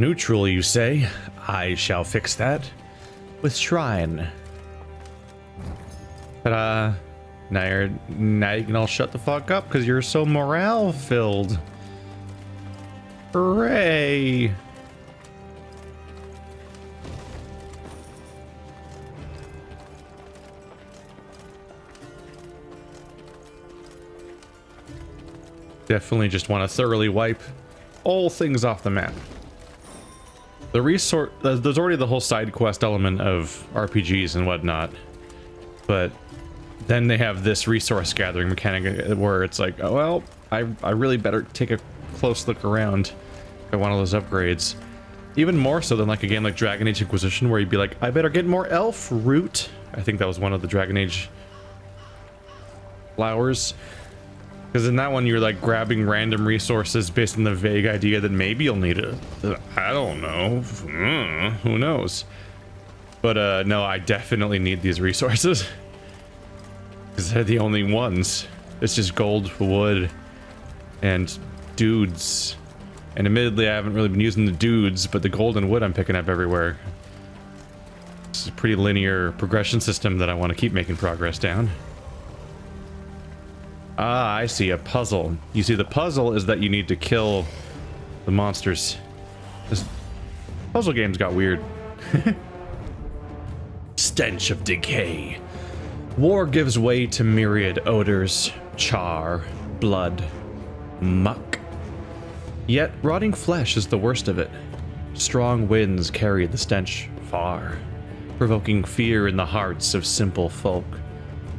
Neutral, you say? I shall fix that. With Shrine. Ta-da. Now you can all shut the fuck up because you're so morale filled. Hooray! Definitely just want to thoroughly wipe all things off the map. The resource, there's already the whole side quest element of RPGs and whatnot, but then they have this resource gathering mechanic where it's like, oh, well, I really better take a close look around if I want all those upgrades. Even more so than like a game like Dragon Age Inquisition, where you'd be like, I better get more elf root. I think that was one of the Dragon Age flowers. Because in that one, you're like grabbing random resources based on the vague idea that maybe you'll need it. I don't know. Who knows? But no, I definitely need these resources. Because they're the only ones. It's just gold, wood, and dudes. And admittedly, I haven't really been using the dudes, but the gold and wood I'm picking up everywhere. It's a pretty linear progression system that I want to keep making progress down. Ah, I see, a puzzle. You see, the puzzle is that you need to kill the monsters. This puzzle games got weird. Stench of decay. War gives way to myriad odors, char, blood, muck. Yet rotting flesh is the worst of it. Strong winds carry the stench far, provoking fear in the hearts of simple folk,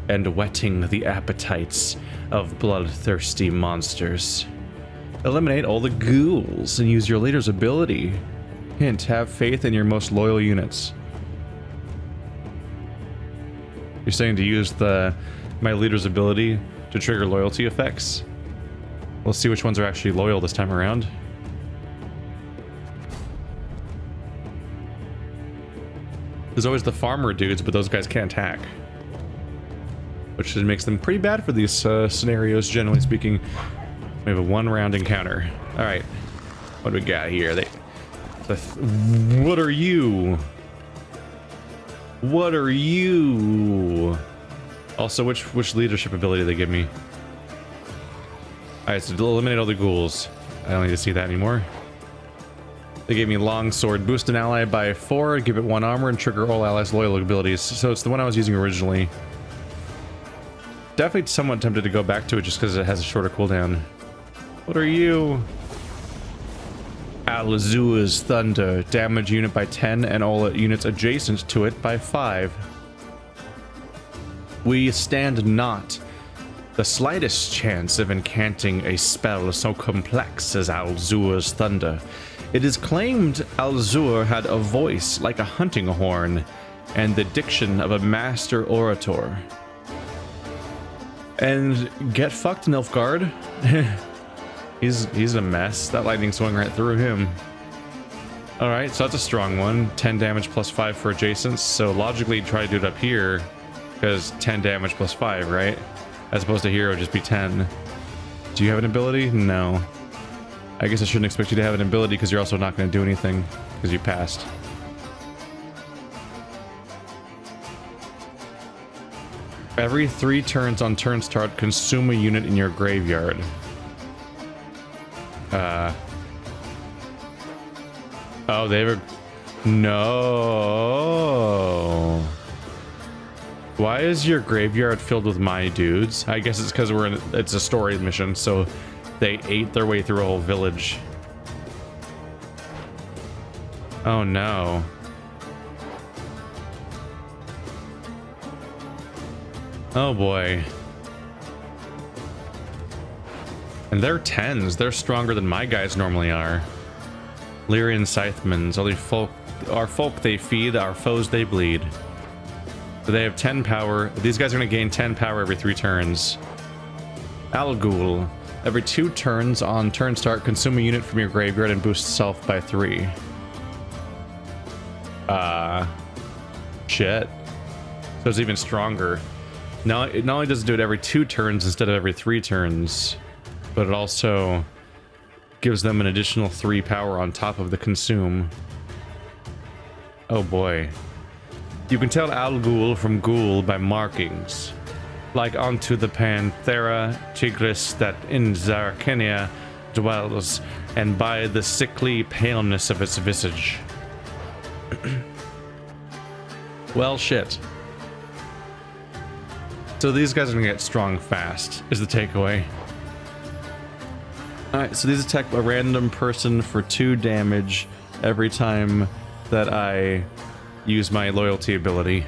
and whetting the appetites of bloodthirsty monsters. Eliminate all the ghouls and use your leader's ability. Hint, have faith in your most loyal units. You're saying to use my leader's ability to trigger loyalty effects? We'll see which ones are actually loyal this time around. There's always the farmer dudes, but those guys can't attack, which makes them pretty bad for these scenarios, generally speaking. We have a one-round encounter. All right, what do we got here? What are you? What are you? Also, which leadership ability they give me? All right, so to eliminate all the ghouls. I don't need to see that anymore. They gave me longsword, boost an ally by 4, give it 1 armor, and trigger all allies' loyal abilities. So it's the one I was using originally. Definitely somewhat tempted to go back to it just because it has a shorter cooldown. What are you? Alazur's Thunder. Damage unit by 10 and all units adjacent to it by 5. We stand not the slightest chance of incanting a spell so complex as Alazur's Thunder. It is claimed Alazur had a voice like a hunting horn and the diction of a master orator. And get fucked, Nilfgaard. he's a mess. That lightning swung right through him. Alright, so that's a strong one. 10 damage plus 5 for adjacents. So logically try to do it up here, because 10 damage plus 5, right? As opposed to here, it would just be 10. Do you have an ability? No. I guess I shouldn't expect you to have an ability, because you're also not going to do anything, because you passed. Every 3 turns on turn start, consume a unit in your graveyard. Oh, they have a... No. Why is your graveyard filled with my dudes? I guess it's because it's a story mission, so they ate their way through a whole village. Oh no. Oh boy. And they're 10s. They're stronger than my guys normally are. Lyrian Scythemans. Our folk they feed, our foes they bleed. So they have 10 power. These guys are going to gain 10 power every 3 turns. Ghoul. Every 2 turns on turn start, consume a unit from your graveyard and boost self by 3. Shit. So it's even stronger. Now, it not only does it do it every 2 turns instead of every 3 turns, but it also gives them an additional 3 power on top of the consume. Oh boy. You can tell Al Ghul from Ghoul by markings, like onto the Panthera tigris that in Zarkenia dwells, and by the sickly paleness of its visage. Well, shit. So these guys are gonna get strong fast, is the takeaway. Alright, so these attack a random person for 2 damage every time that I use my loyalty ability.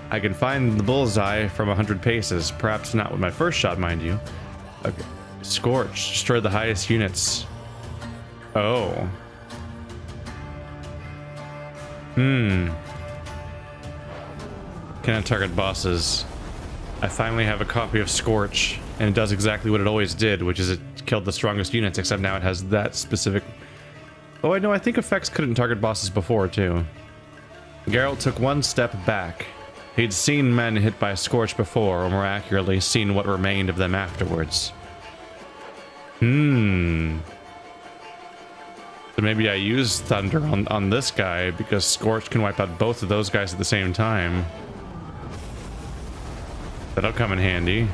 I can find the bullseye from 100 paces, perhaps not with my first shot, mind you. Okay. Scorch, destroy the highest units. Oh. Can I target bosses? I finally have a copy of Scorch, and it does exactly what it always did, which is it killed the strongest units, except now it has that specific... Oh, I know, I think effects couldn't target bosses before, too. Geralt took 1 step back. He'd seen men hit by Scorch before, or more accurately, seen what remained of them afterwards. So maybe I use Thunder on this guy, because Scorch can wipe out both of those guys at the same time. That'll come in handy.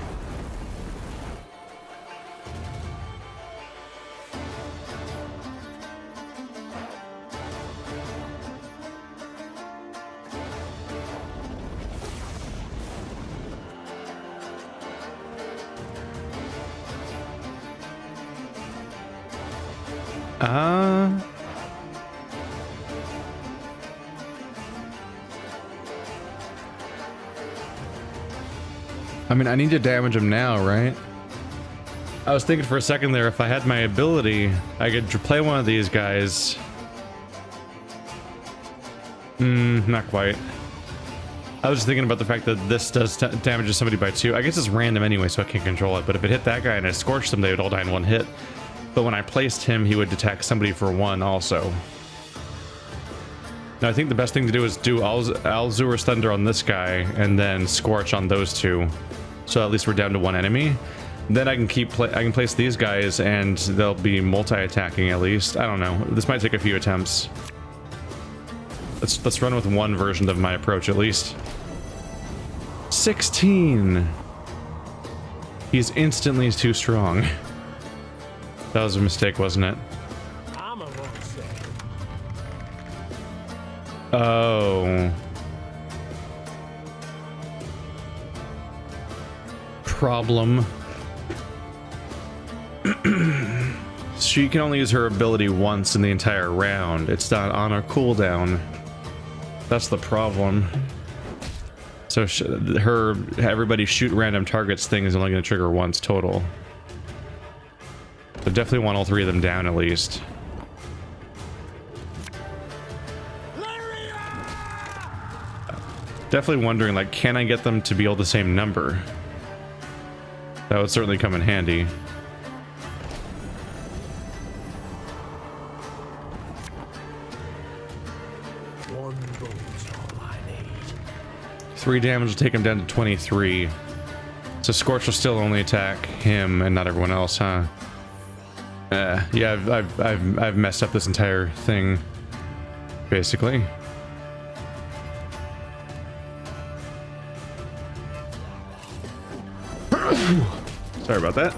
I mean, I need to damage him now, right? I was thinking for a second there, if I had my ability, I could play one of these guys. Not quite. I was just thinking about the fact that this does damages somebody by 2. I guess it's random anyway, so I can't control it. But if it hit that guy and I scorched them, they would all die in 1 hit. But when I placed him, he would attack somebody for 1 also. Now, I think the best thing to do is do Alzur's Thunder on this guy, and then Scorch on those 2. So at least we're down to 1 enemy. Then I can I can place these guys, and they'll be multi-attacking at least. I don't know. This might take a few attempts. Let's run with 1 version of my approach at least. 16. He's instantly too strong. That was a mistake, wasn't it? Oh. Problem. She can only use her ability once in the entire round. It's not on her cooldown. That's the problem. So everybody shoot random targets thing is only going to trigger once total. So definitely want all 3 of them down at least. Definitely wondering, like, can I get them to be all the same number? That would certainly come in handy. All I need. 3 damage will take him down to 23. So Scorch will still only attack him and not everyone else, huh? Yeah, I've messed up this entire thing, basically. Sorry about that.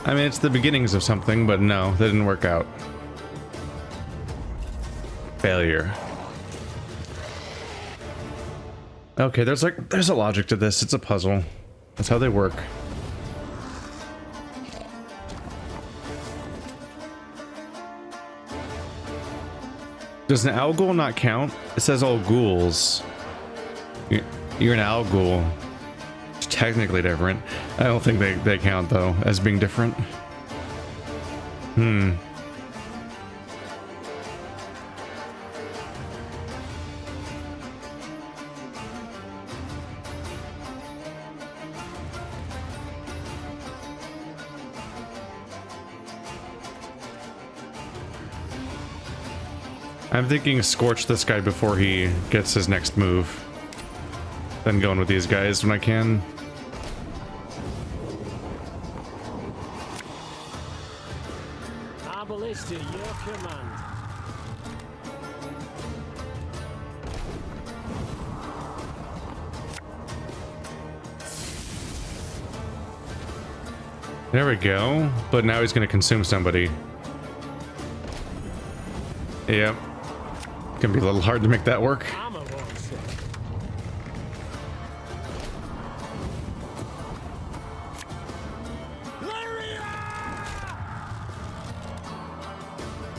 I mean, it's the beginnings of something, but no, that didn't work out. Failure. Okay, there's a logic to this. It's a puzzle. That's how they work. Does an owl ghoul not count? It says all ghouls. You're an owl ghoul. It's technically different. I don't think they count though as being different. I'm thinking scorch this guy before he gets his next move. Then going with these guys when I can. Ballista, your command. There we go. But now he's going to consume somebody. Yep. Gonna be a little hard to make that work.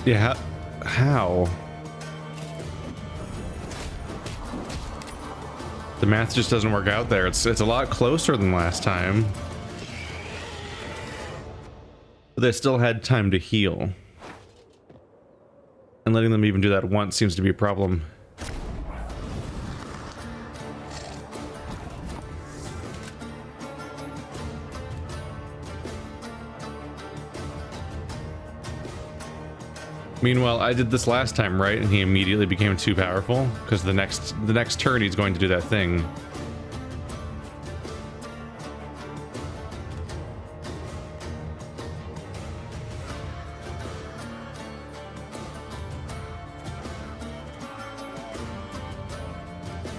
Yeah, how? The math just doesn't work out there. It's a lot closer than last time. But they still had time to heal. And letting them even do that once seems to be a problem. Meanwhile, I did this last time, right? And he immediately became too powerful because the next turn he's going to do that thing.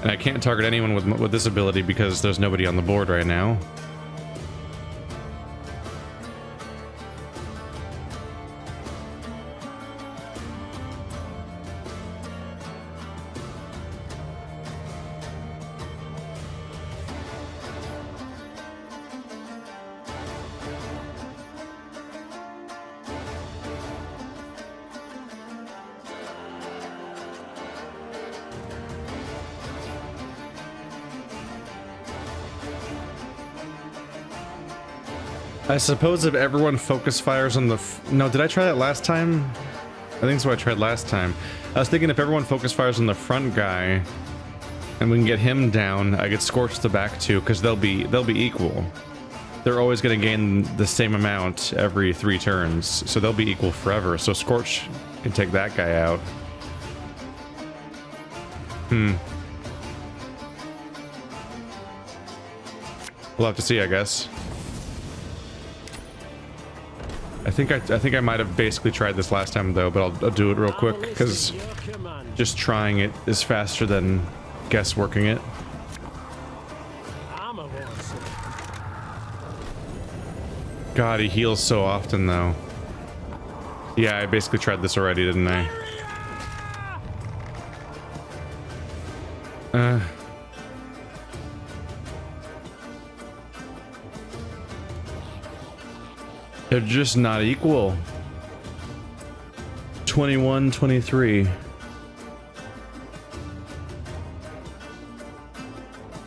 And I can't target anyone with this ability because there's nobody on the board right now. I suppose if everyone focus fires on the... No, did I try that last time? I think that's what I tried last time. I was thinking if everyone focus fires on the front guy and we can get him down, I could scorch the back two because they'll be equal. They're always going to gain the same amount every 3 turns, so they'll be equal forever. So Scorch can take that guy out. We'll have to see, I guess. I think I might have basically tried this last time though, but I'll do it real quick because just trying it is faster than guessworking it. God, he heals so often though. Yeah, I basically tried this already, didn't I? They're just not equal. 21, 23.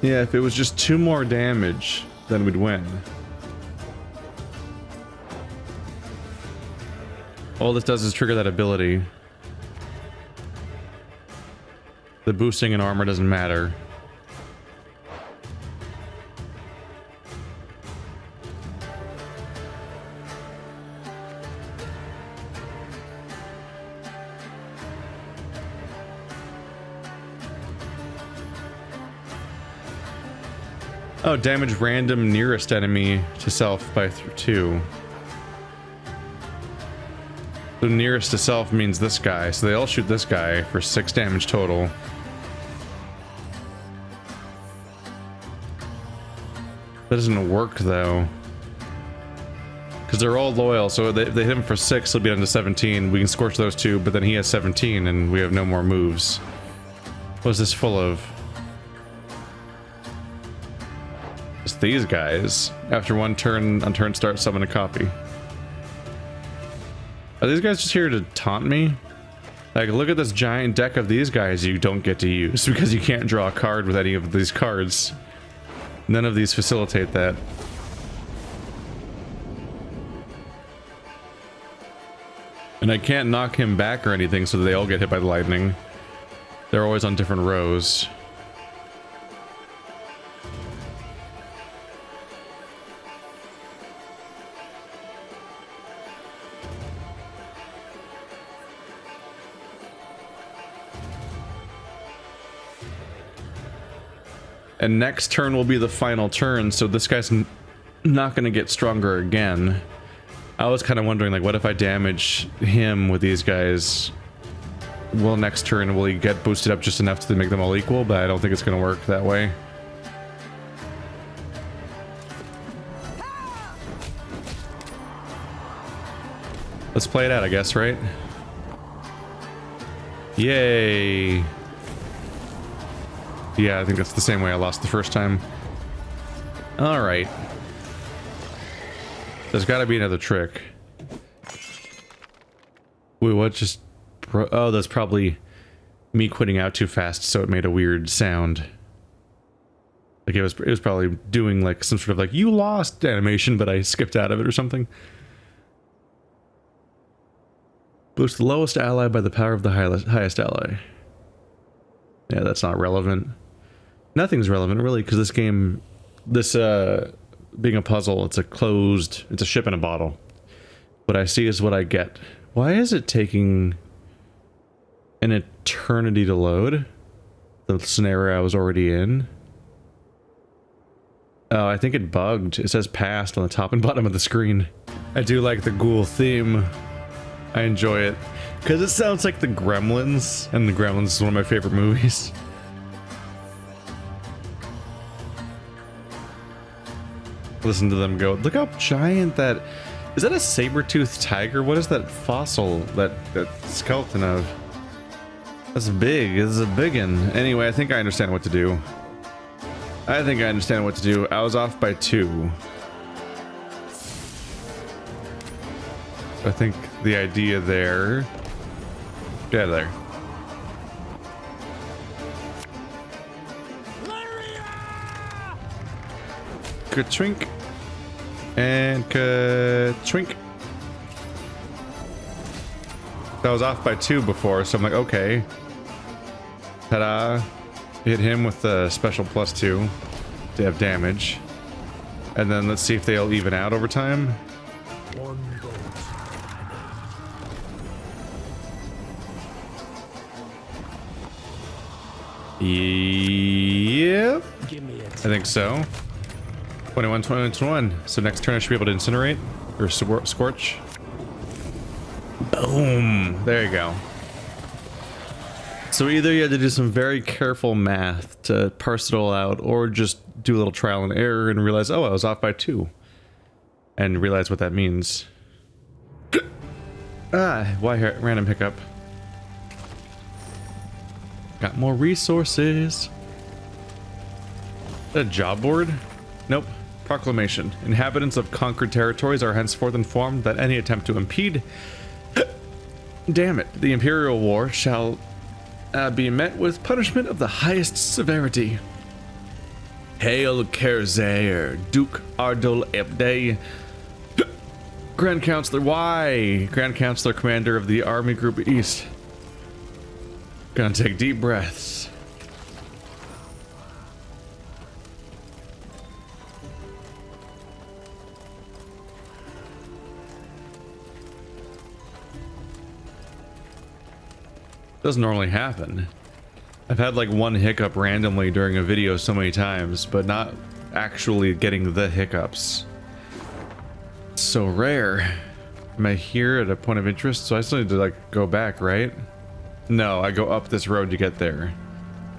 Yeah, if it was just 2 more damage, then we'd win. All this does is trigger that ability. The boosting in armor doesn't matter. Oh, damage random nearest enemy to self by 2. So nearest to self means this guy, so they all shoot this guy for 6 damage total. That doesn't work though. Because they're all loyal, so they hit him for 6, he'll be down to 17. We can scorch those 2, but then he has 17 and we have no more moves. What is this full of? Just these guys. After 1 turn, on turn start, summon a copy. Are these guys just here to taunt me? Like, look at this giant deck of these guys you don't get to use because you can't draw a card with any of these cards. None of these facilitate that. And I can't knock him back or anything so that they all get hit by the lightning. They're always on different rows. And next turn will be the final turn, so this guy's not going to get stronger again. I was kind of wondering, like, what if I damage him with these guys? Well, next turn, will he get boosted up just enough to make them all equal? But I don't think it's going to work that way. Let's play it out, I guess, right? Yay! Yeah, I think that's the same way I lost the first time. Alright. There's gotta be another trick. Wait, what just... Oh, that's probably me quitting out too fast, so it made a weird sound. Like, it was probably doing, like, some sort of, like, you lost animation, but I skipped out of it or something. Boost the lowest ally by the power of the highest ally. Yeah, that's not relevant. Nothing's relevant, really, because this game... This, being a puzzle, it's a ship in a bottle. What I see is what I get. Why is it taking an eternity to load? The scenario I was already in? Oh, I think it bugged. It says past on the top and bottom of the screen. I do like the ghoul theme. I enjoy it. Because it sounds like the Gremlins, and the Gremlins is one of my favorite movies. Listen to them go. Look how giant that... Is that a saber-toothed tiger? What is that fossil, that skeleton of? That's big. This is a big one. Anyway, I think I understand what to do. I was off by 2. I think the idea there... Get out of there. Ka-twink. And ka-twink. I was off by 2 before, so I'm like, okay. Ta-da. Hit him with the special +2 to have damage. And then let's see if they'll even out over time. Yep. I think so. 21, 21, 21. So next turn I should be able to incinerate or scorch. Boom. There you go. So either you had to do some very careful math to parse it all out, or just do a little trial and error and realize, oh, I was off by 2. And realize what that means. Why random hiccup? Got more resources. A job board? Nope. Proclamation. Inhabitants of conquered territories are henceforth informed that any attempt to impede... Damn it. The Imperial War shall be met with punishment of the highest severity. Hail Kerzair, Duke Ardol Ebday. Grand Counselor, why? Grand Counselor, Commander of the Army Group East. Gonna take deep breaths. Doesn't normally happen. I've had like one hiccup randomly during a video so many times, but not actually getting the hiccups. So rare. Am I here at a point of interest? So I still need to like go back, right? No, I go up this road to get there.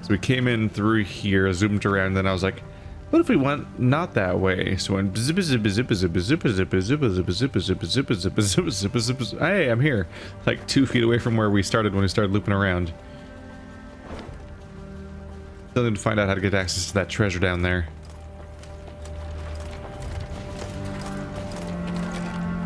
So we came in through here, zoomed around, then I was like, what if we went not that way? So I went zip zip zip zip zip zip zip zip zip zip zip zip zip zip zip zip. Hey, I'm here. Like 2 feet away from where we started when we started looping around. Still need to find out how to get access to that treasure down there.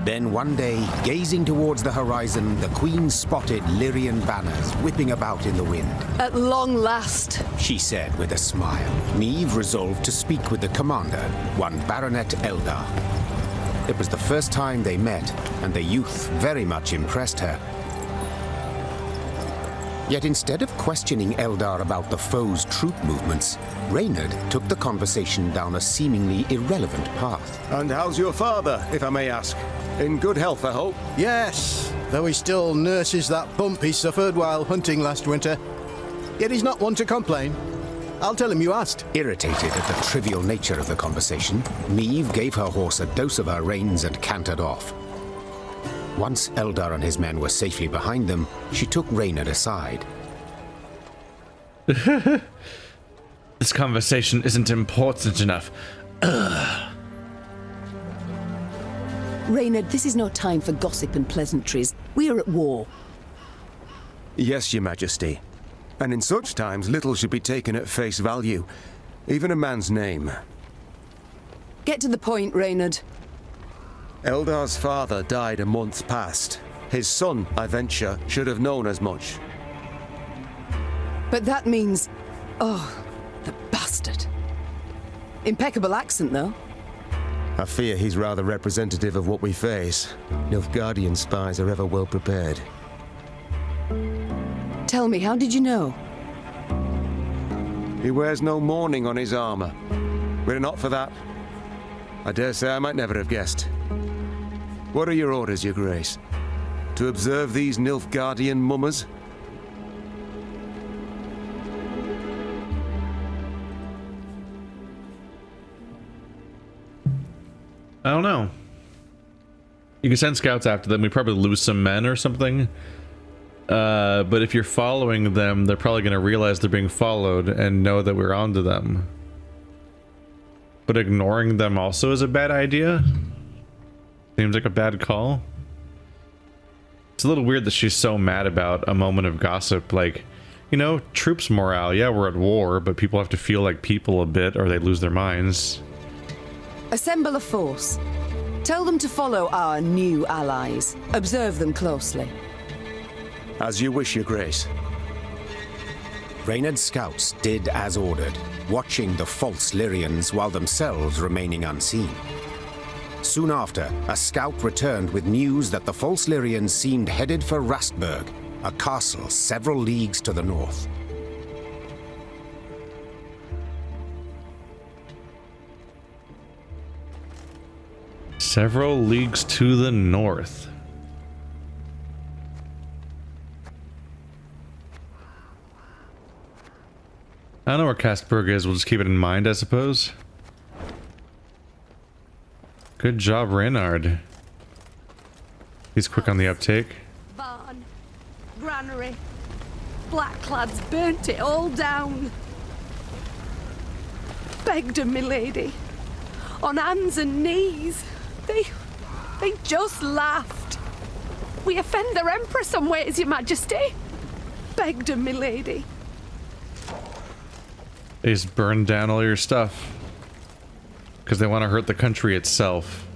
Then one day, gazing towards the horizon, the Queen spotted Lyrian banners whipping about in the wind. At long last, She said with a smile. Meve resolved to speak with the commander, one Baronet Eldar. It was the first time they met, and the youth very much impressed her. Yet instead of questioning Eldar about the foe's troop movements, Reynard took the conversation down a seemingly irrelevant path. And how's your father, if I may ask? In good health, I hope? Yes, though he still nurses that bump he suffered while hunting last winter. Yet he's not one to complain. I'll tell him you asked. Irritated at the trivial nature of the conversation, Meve gave her horse a dose of her reins and cantered off. Once Eldar and his men were safely behind them, she took Reynard aside. This conversation isn't important enough. Reynard, this is no time for gossip and pleasantries. We are at war. Yes, Your Majesty. And in such times, little should be taken at face value. Even a man's name. Get to the point, Reynard. Eldar's father died a month past. His son, I venture, should have known as much. But that means... Oh, the bastard. Impeccable accent, though. I fear he's rather representative of what we face. Nilfgaardian spies are ever well prepared. Tell me, how did you know? He wears no mourning on his armor. Were it not for that, I dare say I might never have guessed. What are your orders, Your Grace? To observe these Nilfgaardian mummers? I don't know. You can send scouts after them. We probably lose some men or something. But if you're following them, they're probably going to realize they're being followed and know that we're onto them. But ignoring them also is a bad idea. Seems like a bad call. It's a little weird that she's so mad about a moment of gossip. Like, you know, troops morale. Yeah, we're at war, but people have to feel like people a bit or they lose their minds. Assemble a force. Tell them to follow our new allies. Observe them closely. As you wish, Your Grace. Reynard's scouts did as ordered, watching the false Lyrians while themselves remaining unseen. Soon after, a scout returned with news that the false Lyrians seemed headed for Rosburg, a castle several leagues to the north. Several leagues to the north. I don't know where Castberg is. We'll just keep it in mind, I suppose. Good job, Reynard. He's quick on the uptake. Barn, granary, blackclads burnt it all down. Begged her, milady, on hands and knees. They just laughed. We offend their emperor some ways, Your Majesty. Begged her, milady. They just burned down all your stuff. Because they want to hurt the country itself.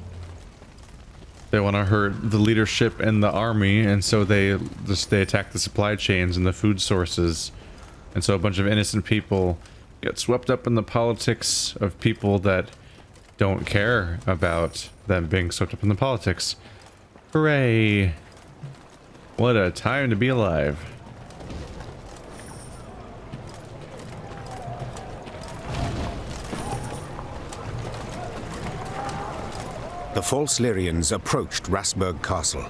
They want to hurt the leadership and the army, and so they attack the supply chains and the food sources. And so a bunch of innocent people get swept up in the politics of people that don't care about them being swept up in the politics. Hooray! What a time to be alive. The false Lyrians approached Rosburg Castle.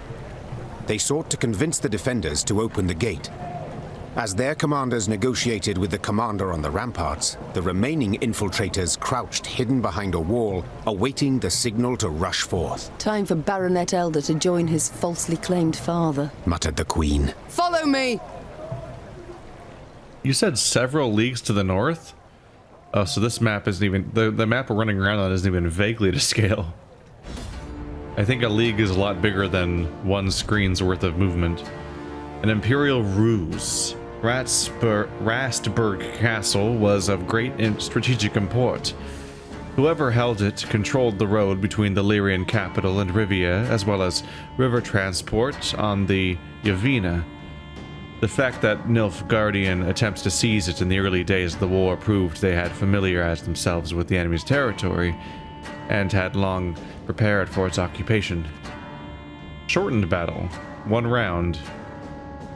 They sought to convince the defenders to open the gate. As their commanders negotiated with the commander on the ramparts, the remaining infiltrators crouched hidden behind a wall, awaiting the signal to rush forth. Time for Baronet Elder to join his falsely claimed father, muttered the Queen. Follow me! You said several leagues to the north? Oh, so this map isn't even... The map we're running around on isn't even vaguely to scale. I think a league is a lot bigger than one screen's worth of movement. An imperial ruse. Rosburg Castle was of great strategic import. Whoever held it controlled the road between the Lyrian capital and Rivia, as well as river transport on the Yavina. The fact that Nilfgaardian attempts to seize it in the early days of the war proved they had familiarized themselves with the enemy's territory, and had long prepared for its occupation. Shortened battle. 1 round.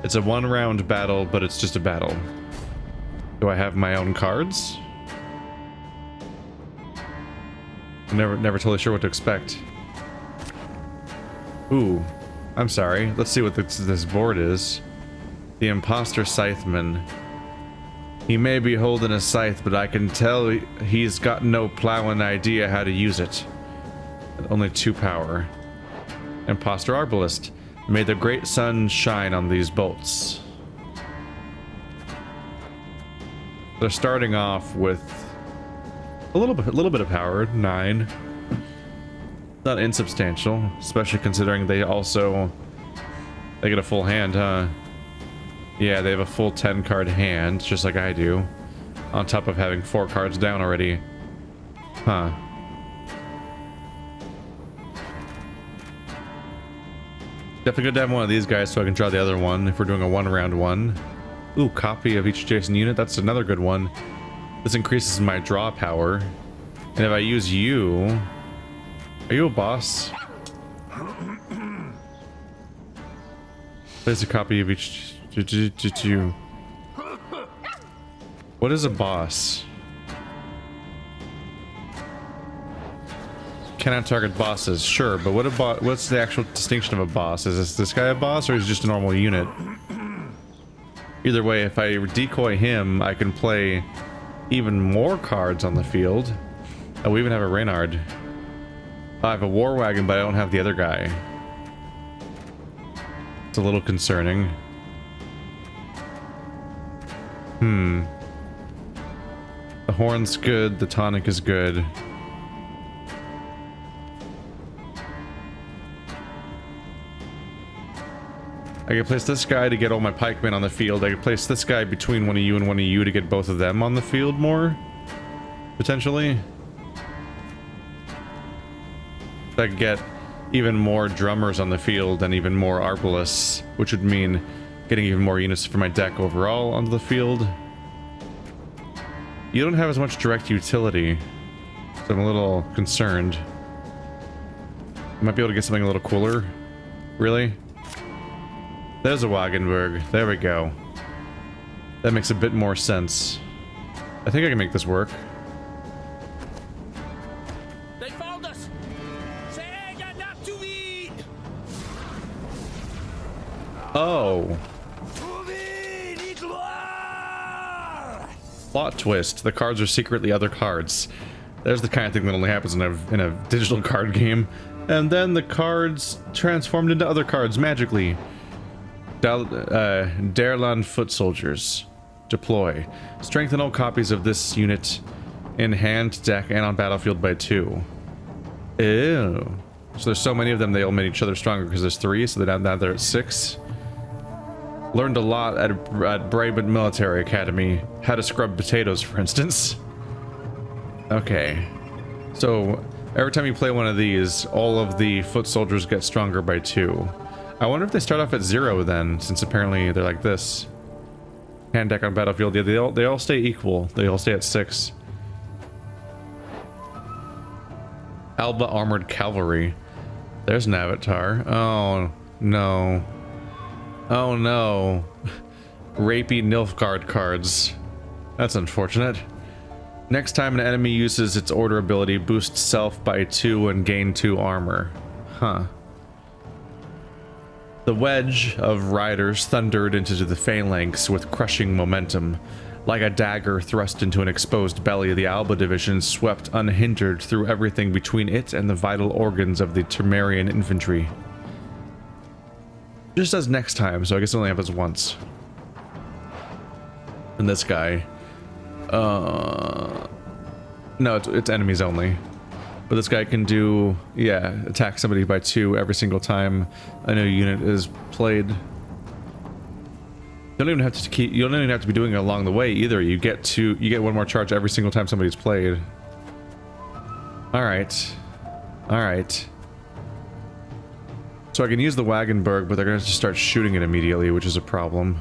It's a 1-round battle, but it's just a battle. Do I have my own cards? Never totally sure what to expect. Ooh, I'm sorry. Let's see what this board is. The Imposter Scytheman. He may be holding a scythe, but I can tell he's got no plowing idea how to use it. Only 2 power. Imposter Arbalist. May the great sun shine on these bolts. They're starting off with a little bit of power, 9. Not insubstantial, especially considering they get a full hand, huh? Yeah, they have a full 10 card hand, just like I do. On top of having 4 cards down already. Huh. Definitely good to have one of these guys so I can draw the other one if we're doing a 1-round one. Ooh, copy of each adjacent unit. That's another good one. This increases my draw power. And if I use you... Are you a boss? Place a copy of each... What is a boss? Cannot target bosses, sure, but what's the actual distinction of a boss? Is this guy a boss, or is he just a normal unit? Either way, if I decoy him, I can play even more cards on the field. Oh, we even have a Reynard. I have a War Wagon, but I don't have the other guy. It's a little concerning. The horn's good, the tonic is good. I can place this guy to get all my pikemen on the field. I can place this guy between one of you and one of you to get both of them on the field more. Potentially. I could get even more drummers on the field and even more arbalists, which would mean getting even more units for my deck overall onto the field. You don't have as much direct utility, so I'm a little concerned. I might be able to get something a little cooler. Really? There's a Wagenburg. There we go. That makes a bit more sense. I think I can make this work. They found us! Say you're not to eat! Oh. Plot twist. The cards are secretly other cards. There's the kind of thing that only happens in a digital card game. And then the cards transformed into other cards magically. Dairland Foot Soldiers. Deploy. Strengthen all copies of this unit in hand, deck, and on battlefield by 2. Ew. So there's so many of them, they all made each other stronger because there's 3, so now they're at 6. Learned a lot at Brabant Military Academy. How to scrub potatoes, for instance. Okay. So, every time you play one of these, all of the foot soldiers get stronger by 2. I wonder if they start off at 0 then, since apparently they're like this. Hand deck on battlefield. Yeah, they all stay equal. They all stay at 6. Alba Armored Cavalry. There's an avatar. Oh, no. Oh no. Rapey Nilfgaard cards. That's unfortunate. Next time an enemy uses its order ability, boost self by 2 and gain 2 armor. Huh. The wedge of riders thundered into the phalanx with crushing momentum. Like a dagger thrust into an exposed belly, the Alba division swept unhindered through everything between it and the vital organs of the Temerian infantry. Just as next time, so I guess it only happens once. And this guy. No, it's enemies only. But this guy can do, yeah, attack somebody by 2 every single time a new unit is played. You don't even have to be doing it along the way either. You get 1 more charge every single time somebody's played. Alright. Alright. So I can use the Wagenburg, but they're gonna just start shooting it immediately, which is a problem.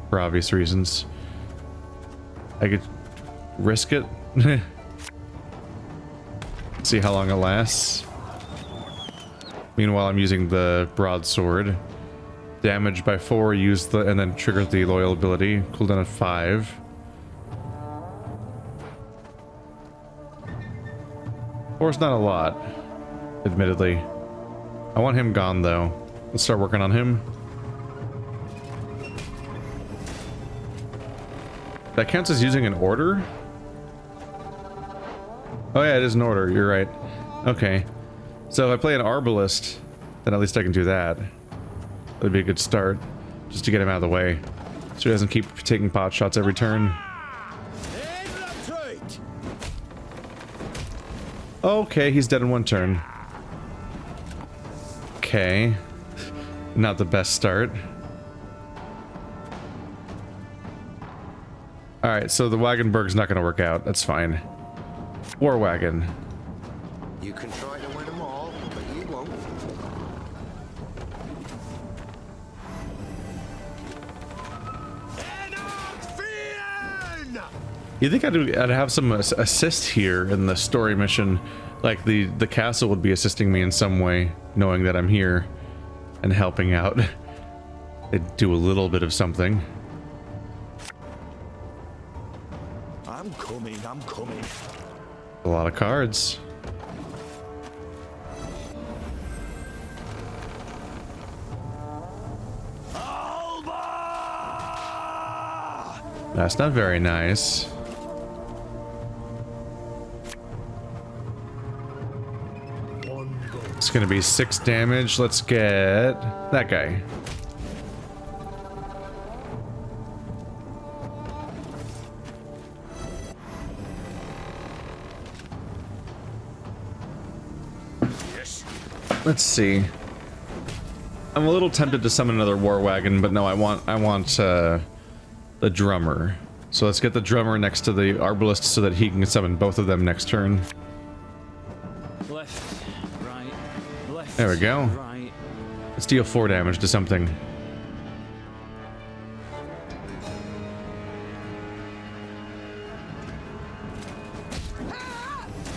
For obvious reasons. I could risk it. See how long it lasts. Meanwhile, I'm using the broadsword. Damage by 4, and then trigger the loyal ability. Cooldown at 5. Of course, not a lot, admittedly. I want him gone, though. Let's start working on him. That counts as using an order? Oh yeah, it is an order, you're right. Okay. So if I play an Arbalist, then at least I can do that. That'd be a good start. Just to get him out of the way. So he doesn't keep taking pot shots every turn. Okay, he's dead in one turn. Okay. Not the best start. Alright, so the Wagenburg's not gonna work out. That's fine. War Wagon. You can try to win them all, but you won't. You think I'd have some assist here in the story mission? Like the castle would be assisting me in some way, knowing that I'm here and helping out. They'd do a little bit of something. I'm coming, I'm coming. A lot of cards. That's not very nice. It's gonna be 6 damage. Let's get that guy. Let's see. I'm a little tempted to summon another war wagon, but no, I want the drummer. So let's get the drummer next to the arbalist so that he can summon both of them next turn. Left, right, left. There we go. Right. Let's deal 4 damage to something.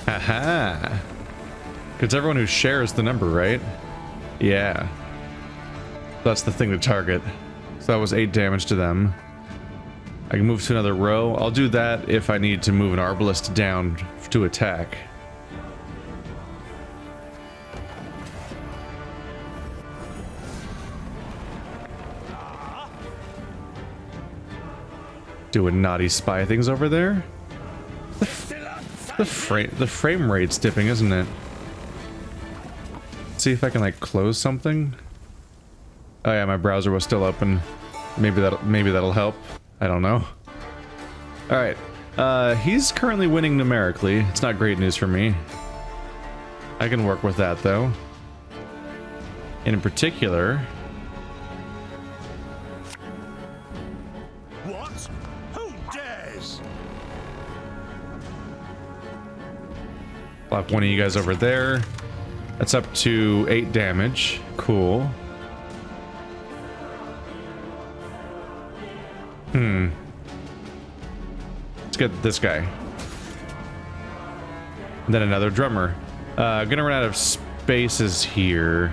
Haha. It's everyone who shares the number, right? Yeah. That's the thing to target. So that was 8 damage to them. I can move to another row. I'll do that if I need to move an arbalist down to attack. Doing naughty spy things over there. The frame rate's dipping, isn't it? See if I can like close something. Oh yeah, my browser was still open. Maybe that'll help. I don't know. All right, he's currently winning numerically. It's not great news for me. I can work with that though. And in particular, What? Who dares? plop one of you guys over there. That's up to 8 damage. Cool. Let's get this guy. And then another drummer. Gonna run out of spaces here.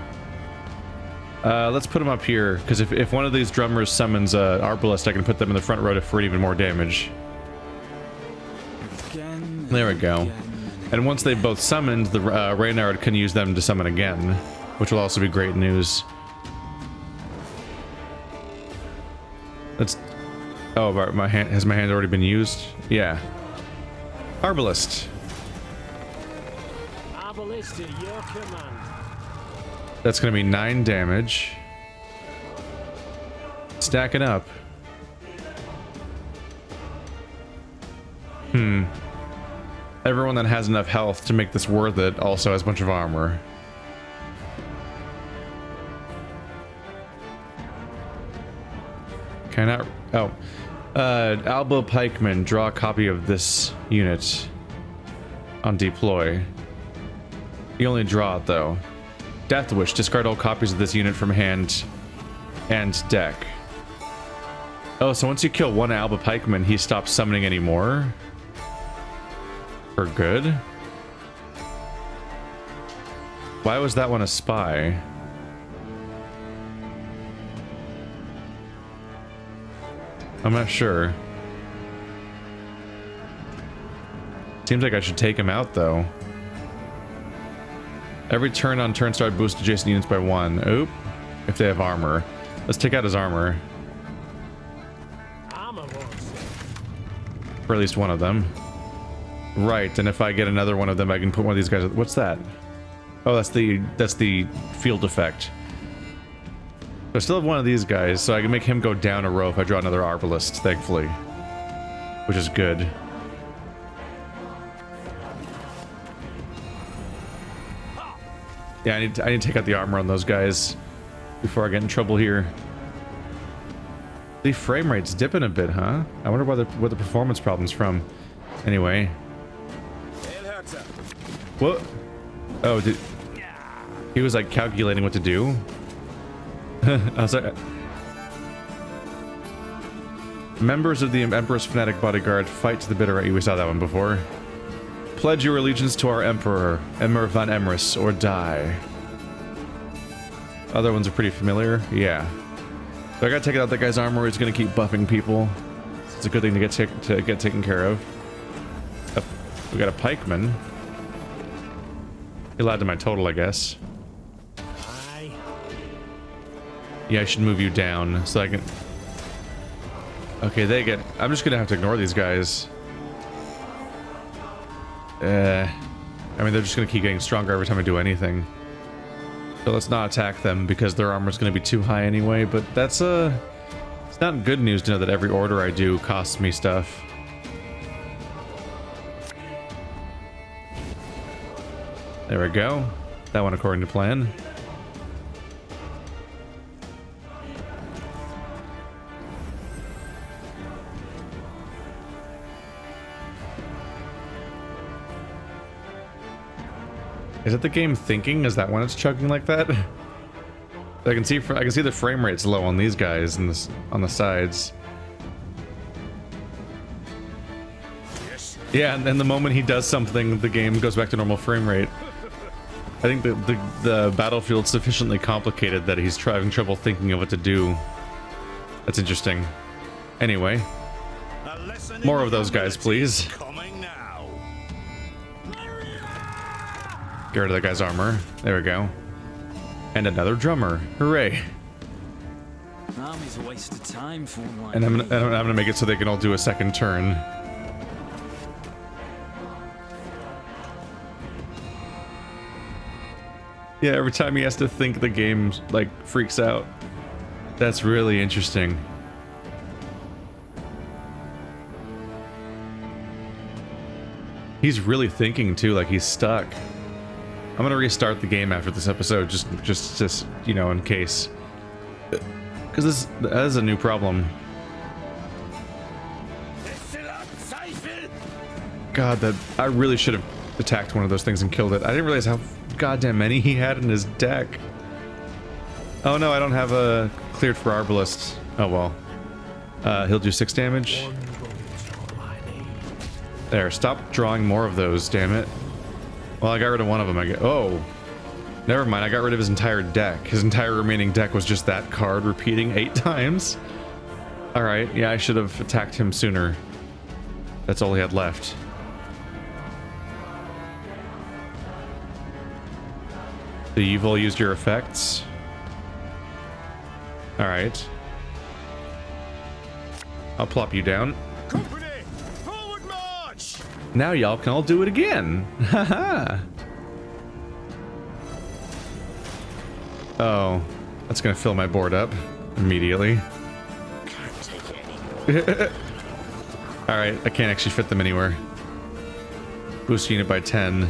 Let's put him up here, because if one of these drummers summons arbalist, I can put them in the front row for even more damage. Again, There we go. again. And once they both summoned, the Reynard can use them to summon again, which will also be great news. Let's... Oh, my hand has my hand already been used? Yeah. Arbalist. Arbalist at your command. That's gonna be 9 damage. Stacking up. Everyone that has enough health to make this worth it also has a bunch of armor. Can I not... Oh. Albo Pikeman, draw a copy of this unit on deploy. You only draw it though. Death Wish, discard all copies of this unit from hand and deck. Oh, so once you kill one Alba Pikeman, he stops summoning anymore? For good? Why was that one a spy? I'm not sure. Seems like I should take him out though. Every turn on turn start boost adjacent units by 1. Oop. If they have armor. Let's take out his armor. Armor won't save. For at least one of them. Right, and if I get another one of them, I can put one of these guys... What's that? Oh, that's the field effect. I still have one of these guys, so I can make him go down a row if I draw another arbalist, thankfully. Which is good. Yeah, I need to take out the armor on those guys before I get in trouble here. The frame rate's dipping a bit, huh? I wonder where the performance problem's from. Anyway. What? Oh, dude. He was like calculating what to do. I was like... Members of the Emperor's Fanatic Bodyguard fight to the bitter end. We saw that one before. Pledge your allegiance to our Emperor, Emir von Emrys, or die. Other ones are pretty familiar. Yeah. So I gotta take out that guy's armor. He's gonna keep buffing people. It's a good thing to get taken care of. We got a pikeman. He'll add to my total, I guess. Yeah, I should move you down so I can... Okay, they get... I'm just gonna have to ignore these guys. I mean, they're just gonna keep getting stronger every time I do anything. So let's not attack them because their armor's gonna be too high anyway, but that's it's not good news to know that every order I do costs me stuff. There we go. That went according to plan. Is it the game thinking? Is that when it's chugging like that? I can see the frame rate's low on these guys and on the sides. Yes. Yeah, and then the moment he does something, the game goes back to normal frame rate. I think the battlefield's sufficiently complicated that he's having trouble thinking of what to do. That's interesting. Anyway, more of those guys, please. Get rid of that guy's armor. There we go. And another drummer. Hooray. Army's a waste of time for one. And I'm gonna make it so they can all do a second turn. Yeah, every time he has to think, the game like freaks out. That's really interesting. He's really thinking too, like he's stuck. I'm gonna restart the game after this episode, just you know, in case, because that is a new problem. God, that I really should have attacked one of those things and killed it. I didn't realize how goddamn many he had in his deck. Oh no, I don't have a cleared for Arbalist. Oh well. He'll do 6 damage. There, stop drawing more of those, damn it. Well, I got rid of one of them. Oh, never mind. I got rid of his entire deck. His entire remaining deck was just that card repeating 8 times. All right. Yeah, I should have attacked him sooner. That's all he had left. So you've all used your effects. All right. I'll plop you down. Company, forward march! Now y'all can all do it again. Haha. Oh, that's gonna fill my board up immediately. Can't take it anymore. All right, I can't actually fit them anywhere. Boost unit by 10.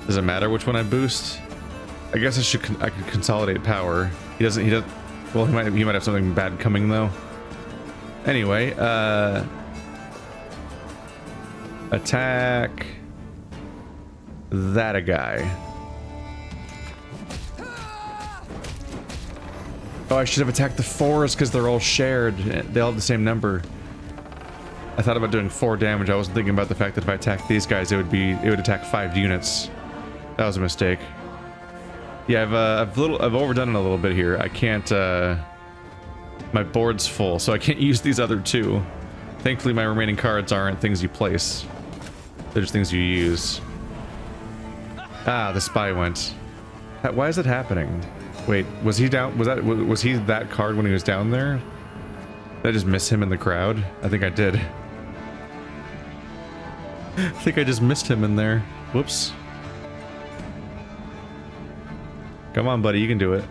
Does it matter which one I boost? I guess I could consolidate power. He doesn't. Well, he might have something bad coming though. Anyway, attack that a guy. Oh, I should have attacked the 4s because they're all shared. They all have the same number. I thought about doing 4 damage. I wasn't thinking about the fact that if I attacked these guys, it would attack 5 units. That was a mistake. Yeah, I've overdone it a little bit here. I can't. My board's full, so I can't use these other 2. Thankfully, my remaining cards aren't things you place. They're just things you use. Ah, the spy went. Why is that happening? Wait, was he down? Was he that card when he was down there? Did I just miss him in the crowd? I think I did. I think I just missed him in there. Whoops. Come on, buddy, you can do it.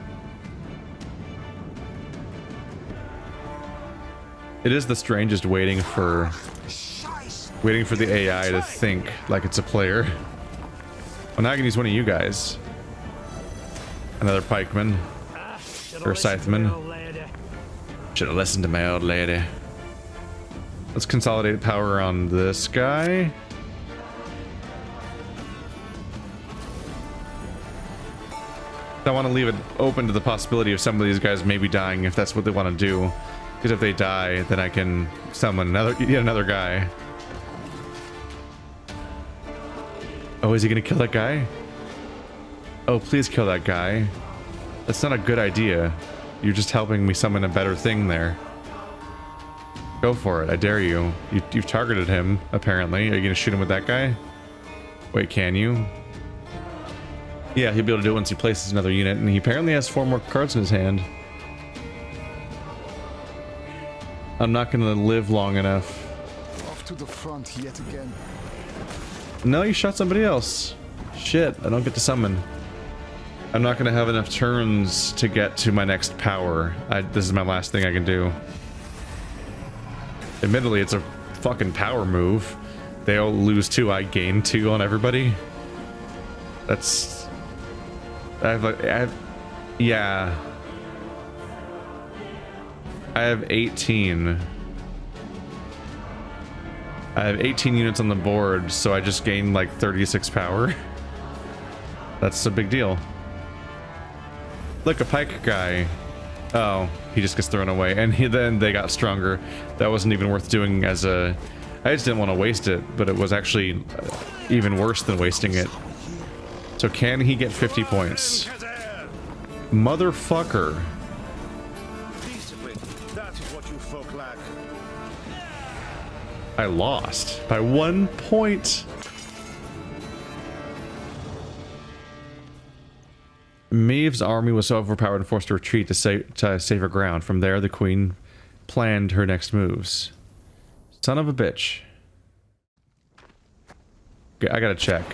It is the strangest waiting for the AI to think like it's a player. Well, now I can use one of you guys. Another pikeman. Or scytheman. Should have listened to my old lady. Let's consolidate power on this guy. I want to leave it open to the possibility of some of these guys maybe dying if that's what they want to do. Because if they die, then I can summon yet another guy. Oh, is he gonna kill that guy? Oh, please kill that guy. That's not a good idea. You're just helping me summon a better thing there. Go for it, I dare you. You've targeted him, apparently. Are you gonna shoot him with that guy? Wait, can you? Yeah, he'll be able to do it once he places another unit, and he apparently has 4 more cards in his hand. I'm not gonna live long enough. Off to the front yet again. No, you shot somebody else. Shit, I don't get to summon. I'm not gonna have enough turns to get to my next power. This is my last thing I can do. Admittedly, it's a fucking power move. They all lose 2, I gain 2 on everybody. That's... yeah. I have 18. I have 18 units on the board, so I just gained like 36 power. That's a big deal. Look, a pike guy. Oh, he just gets thrown away. And then they got stronger. That wasn't even worth doing as a... I just didn't want to waste it, but it was actually even worse than wasting it. So can he get 50 points? Motherfucker. I lost by 1 point. Meve's army was so overpowered and forced to retreat to save her ground. From there, the queen planned her next moves. Son of a bitch. Okay, I gotta check.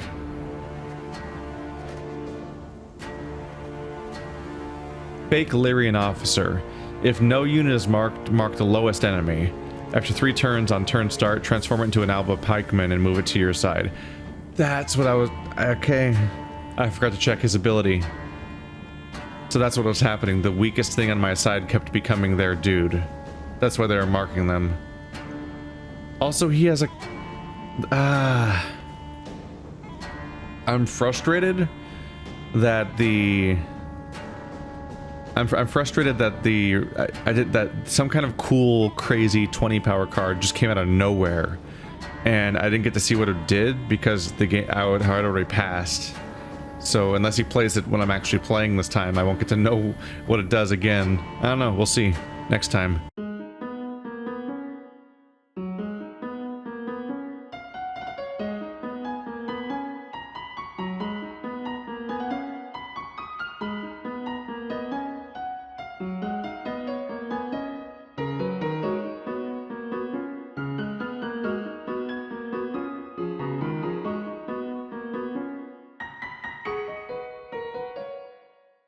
Fake Lyrian officer. If no unit is mark the lowest enemy. After 3 turns on turn start, transform it into an Alba pikeman and move it to your side. That's what I was... Okay. I forgot to check his ability. So that's what was happening. The weakest thing on my side kept becoming their dude. That's why they were marking them. Also, he has a... I'm frustrated that the... I'm frustrated that that some kind of cool, crazy 20 power card just came out of nowhere, and I didn't get to see what it did because the game I had already passed. So unless he plays it when I'm actually playing this time, I won't get to know what it does again. I don't know. We'll see next time.